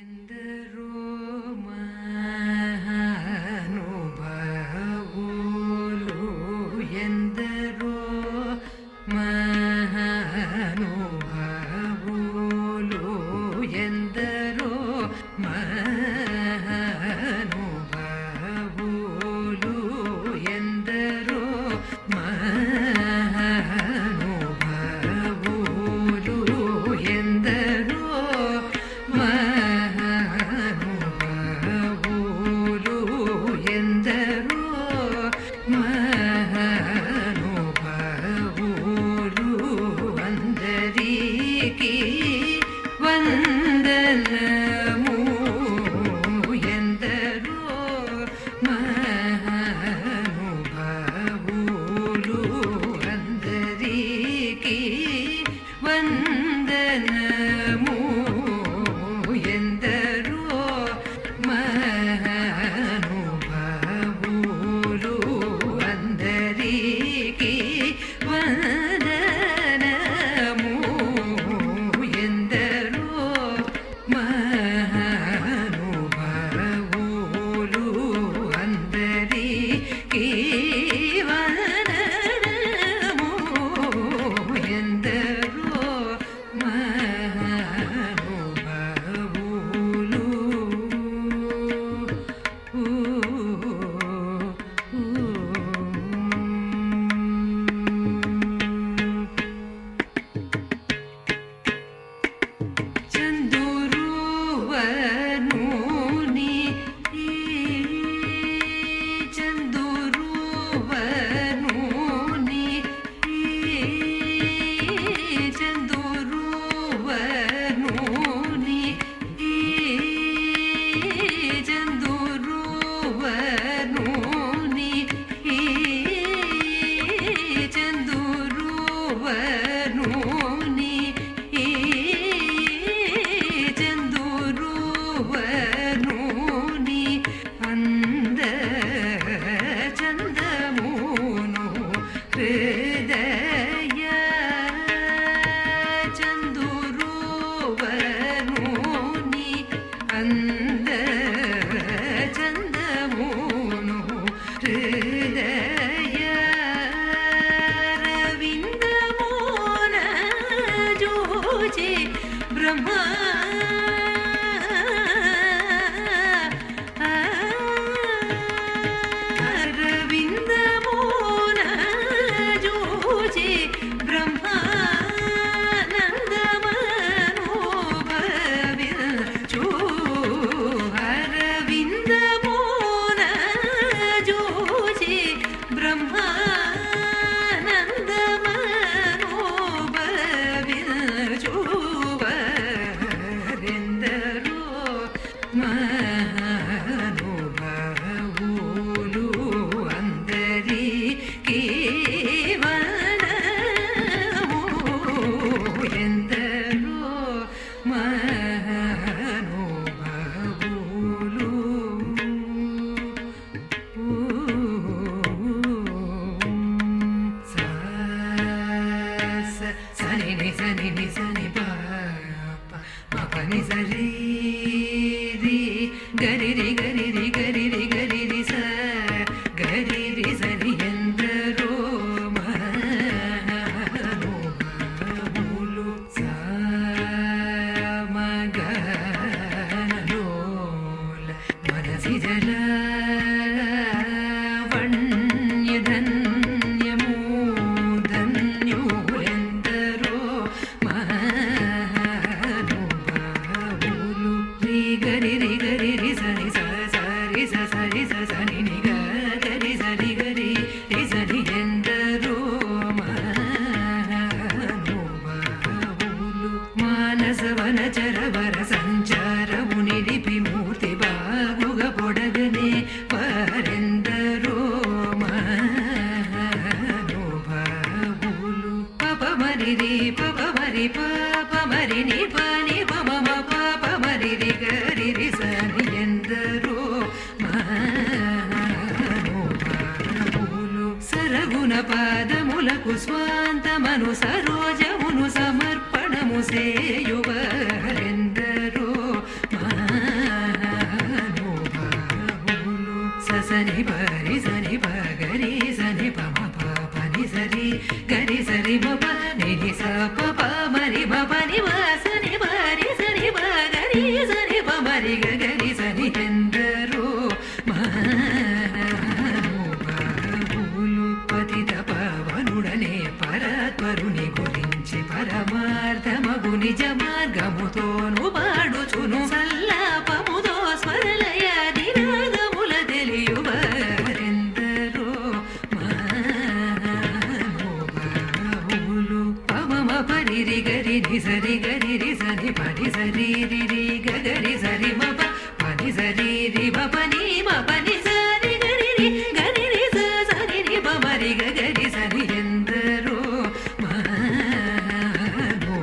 ఎందరో మహానుభావులు ఎందరో మహానుభావులు ఎందరో మహానుభావులు ఎందరో మహానుభావులు ఎందరో మహానుభావులు ఎందరో మహానుభావులు అందరికీ వందనము ఎందరో మహానుభావులు అందరికీ వందనము ఎందరో మహానుభావులు అందరికీ వందనము ఎందరో మహానుభావులు అందరికీ వందనము ఎందరో మహానుభావులు చందురువనుని చందురువనుని చందురువనుని చందురువనుని చందురువనుని చందురువనుని అంద చందమును హృదయ చందురువనుని అంద చందమును హృదయ రవిందమున జోచి బ్రహ్మ రవిందమున జోచి బ్రహ్మానందమనోభవించు అరవిందమున జోచి బ్రహ్మానందమనోభవించు వరెందరో మహానుభావులు అందరికీ వందనము ఎందరో మహానుభావులు సని ని సని పని సరి గరి గరి గరి స గరి సరి ఎందరో మహానుభావులు సమగనలోల మనసి జల వణ్యధన్యము ధన్యులెందరో మహానుభావులు గరి సని సరి సరి సని ని గరి సరి గరి సరి ఎందరో మహానుభావులు మానసవన చరవర సంచారము నిలిపి మూర్తి బాగుగ పొడగనే వరెందరో మహానుభావులు పపమరి పపమరి పపమరి ని పని పమమ పపమరి గరి సని ఎందరో మహానుభావులు సరగుణ పాదములకు స్వాంతమను సరోజమును సమర్పణము సేయువరెందరో మహా గరి సరి మప నిని స పప మరి మప ని వ సని మరి సని మ గరి సని ప మరి గరి సని ఎందరో మహానుభావులు పతిత పవనుడనే పరాత్పరుని గురించి పరమార్థమగు నిజ మార్గముతోను పాడుచును సల్లాపముతో స్వరలయ నినాదముల తెలియువరెందరో మహానుభావులు పమమ పరిరి గరి నిసరి గరి రిసని పని సరి రి గరి సరి మప పని సరి రి పని మపని సరి గరి రి గరి రి సరి రి పమరి గరి సరి ఎందరో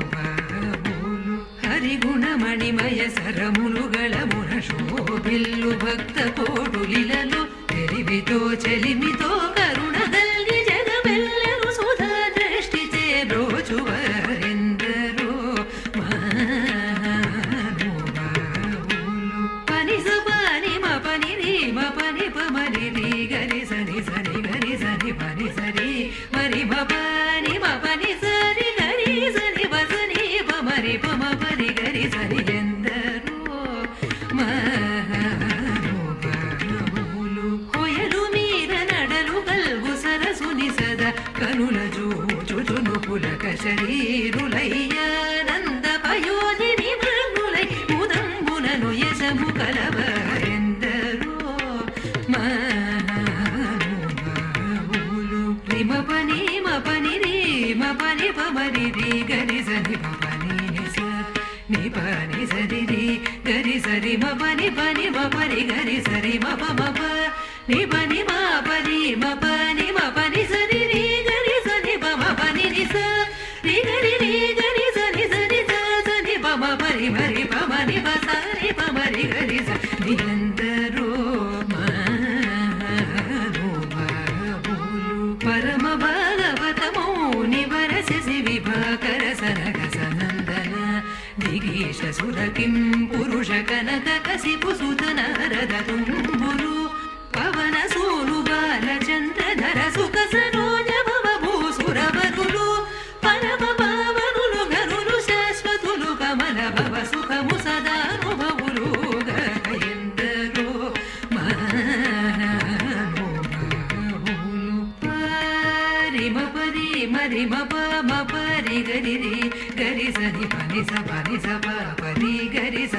మహానుభావులు హరిగుణమణిమయ సరములుగళమున శోభిల్లు భక్త కోటులిలలో తెలివితో చెలిమితో కరుణగల్గి జగమెల్లరు సుధా దృష్టిచే బ్రోచువరెందరో మహానుభావులు పని సపని మపని రి మపని పమరి రి గరి సని సని గరి సని పని సరి మరి మపని మపని సరి గరి సని పసని పమరి పమ పరి గరి సని ఎందరో మహానుభావులు హొయలు మీర నడలు గల్గు సరసుని సద కనుల జూచుచును పులక శరీరులయ్యానంద పయోనిని మృగులై ముదంబునను యశము కలవరెందరో మహానుభావులు రిమపని మపని రి మపని పమరి రి గరి సని పని నిస ని పని సరి రి గరి సరి మపని పని మపరి గరి సరి మప మప ని పని మపని మపని మపని సరి రి గరి సని పమ పని నిస రి గరి సని సని సని పమ పరి మరి పమని పసని పమరి గరి సని ఎందరో మహానుభావులు పరమ భాగవతమౌ నివరసి విభాకర సనక సనందన దిగీష సురకిం పురుష కనక కసిపు సుత నారద తుంబురు పవన సూను బాలచంద్రధర సుఖ సరోజ భవ భూసురవరులు పరమ పావనులు గరులు శాశ్వతులు కమల భవ సుఖము సదానుభవులు గయందరో మహానుభావులు పరిమ పరి మరి మప మపరి గరి రి గరి సని పని స పరి గరి స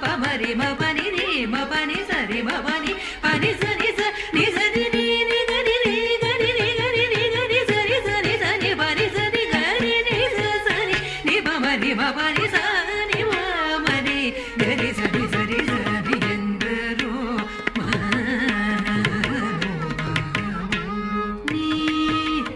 పమరి మపని రి మపని సరి మపని పని సని స ని సరి ని ని గరి రి గరి రి గరి రి గరి సరి సని సని పని సని గరి ని స సని ని పమరి మపని సని మమరి గరి సని సరి సని ఎందరో మహానుభావులు నీ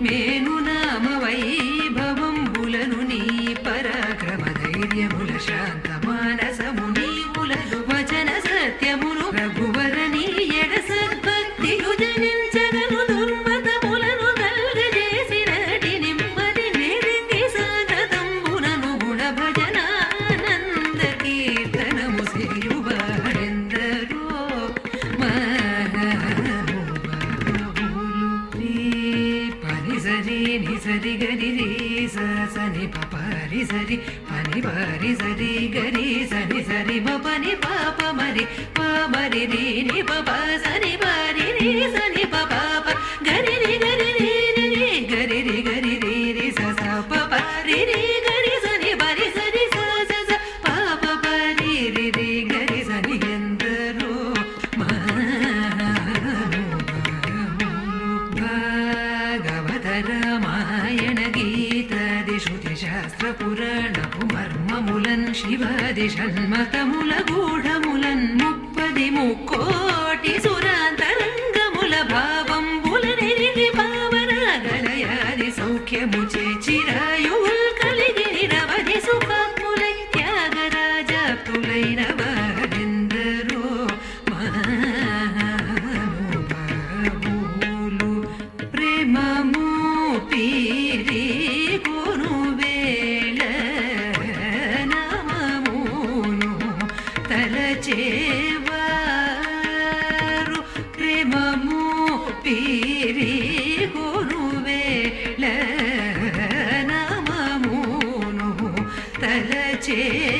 మేను నామ వైభవంబులను నీ పరాక్రమ ధైర్యముల శాంత మానసము నీవులను వచన సత్యములు రఘువర నీ ఎడ సద్భక్తియు జనించగను దుర్మతములను కల్గజేసినటి నిమ్మది నిరింగి సాగతంబునను గుణ భజనానంద కీర్తనము సేయువారెందరో మహానుభావులు నీ పని సరి ని సరి గరి రి స సని పరి సరి పని పరి సరి గరి సని సరి మపని పాప మరి పమరి రి ని పప సని పరి రి సని పప గరి రి గరి రి రి గరి రి గరి రి రి స స పప రి రి గరి సని పరి సరి స స స పప పరి రి రి గరి సని ఎందరో మహానుభావులు భాగవత రామాయణ గీతాది శృతి శాస్త్ర పురాణపు మర్మములన్ శివాది షణ్మతముల గూఢములన్ ముప్పది ముక్కోటి సురాంతరంగముల భావంబుల నిరిగి భావరాగలయాది సౌఖ్యము చేచిరాయువుల్ కలిగి నిరవధి సుఖములై త్యాగరాజాప్తులైన వారెందరో మహానుభావులు ప్రేమము పీరి కొను వేళ నామమును తలచేవారు ప్రేమము పీరి కొను వేళ చేరి